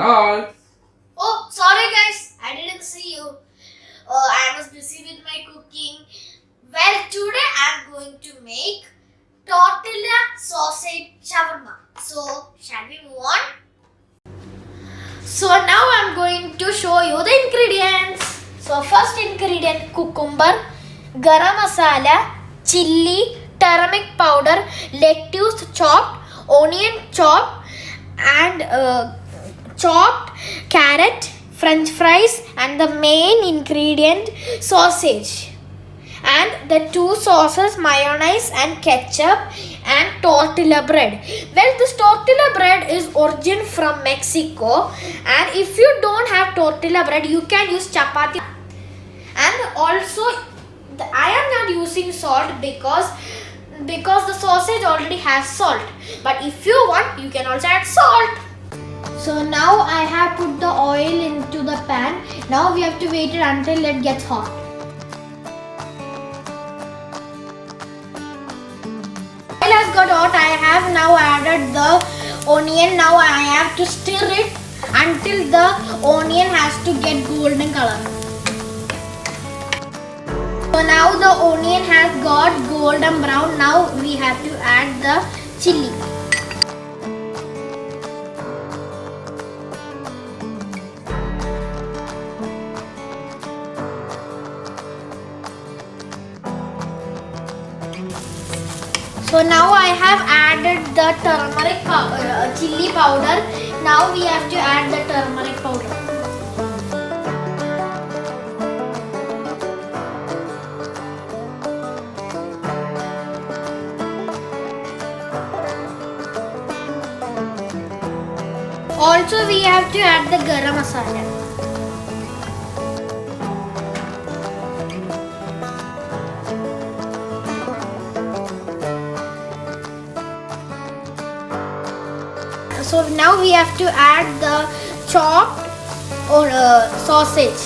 all. Oh, sorry guys, I didn't see you. I was busy with my cooking. Well, today I'm going to make tortilla sausage shawarma. So, shall we move on? So now I'm going to show you the ingredients. So first ingredient, cucumber, garam masala, chilli, turmeric powder, lettuce chopped, onion chopped, and chopped carrot, french fries, and the main ingredient, sausage. And the two sauces, mayonnaise and ketchup, and tortilla bread. Well, this tortilla bread is origin from Mexico, and if you don't have tortilla bread, you can use chapati. And also, I am not using salt because the sausage already has salt. But if you want, you can also add salt. So now I have put the oil into the pan. Now we have to wait it until it gets hot. Oil has got hot. I have now added the onion. Now I have to stir it until the onion has to get golden color. So now the onion has got golden brown. Now we have to add the chilli. So now I have added the turmeric chilli powder. Now we have to add the turmeric powder. Also we have to add the garam masala. So now we have to add the chopped sausage.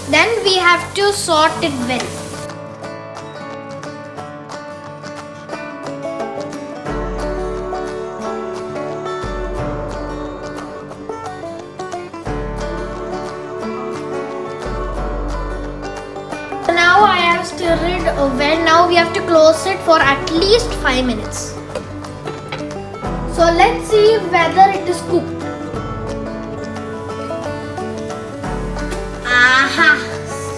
Then we have to saute it well. Now I have stirred well. Now we have to close it for at least 5 minutes. So let's see whether it is cooked. Aha!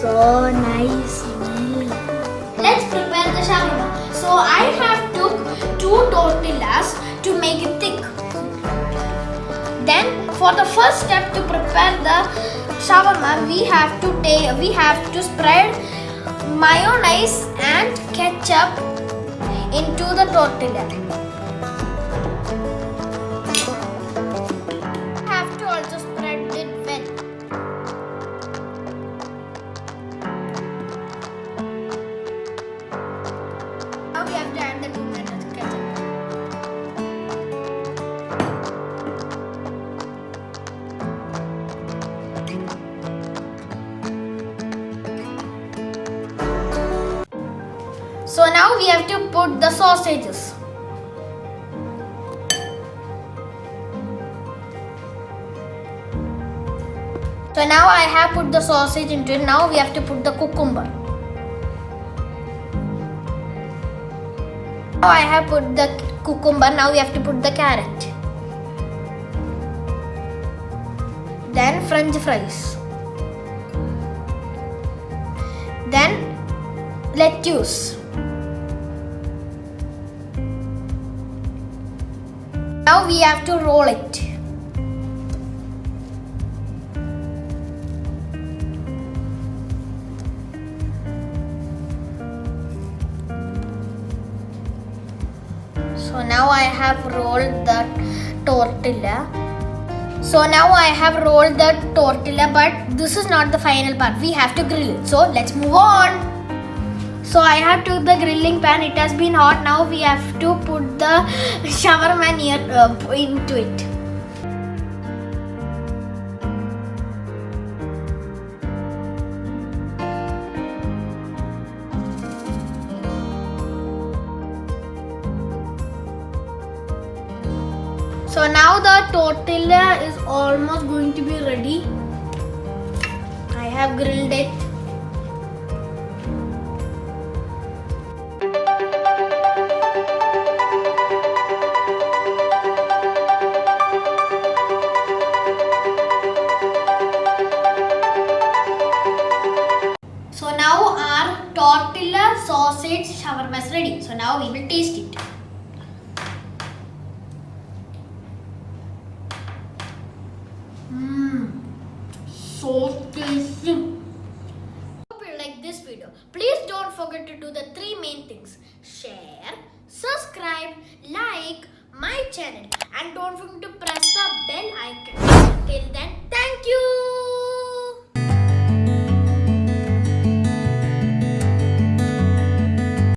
So nice smell. Let's prepare the shawarma. So I have took 2 tortillas to make it thick. Then for the first step to prepare the shawarma, we have to spread mayonnaise and ketchup into the tortilla. Have to also spread it well. Now we have to add the tomato ketchup. So now we have to put the sausages. So now I have put the sausage into it. Now we have to put the cucumber. Now I have put the cucumber. Now we have to put the carrot. Then french fries. Then lettuce. Now we have to roll it. So now I have rolled the tortilla. But this is not the final part. We have to grill it. So let's move on. So I have took the grilling pan. It has been hot. Now we have to put the shawarma into it. So now the tortilla is almost going to be ready. I have grilled it. So now our tortilla sausage shawarma is ready. So now we will taste it. So tasty. Hope you like this video. Please don't forget to do the 3 main things: share, subscribe, like my channel, and don't forget to press the bell icon. Till then, thank you.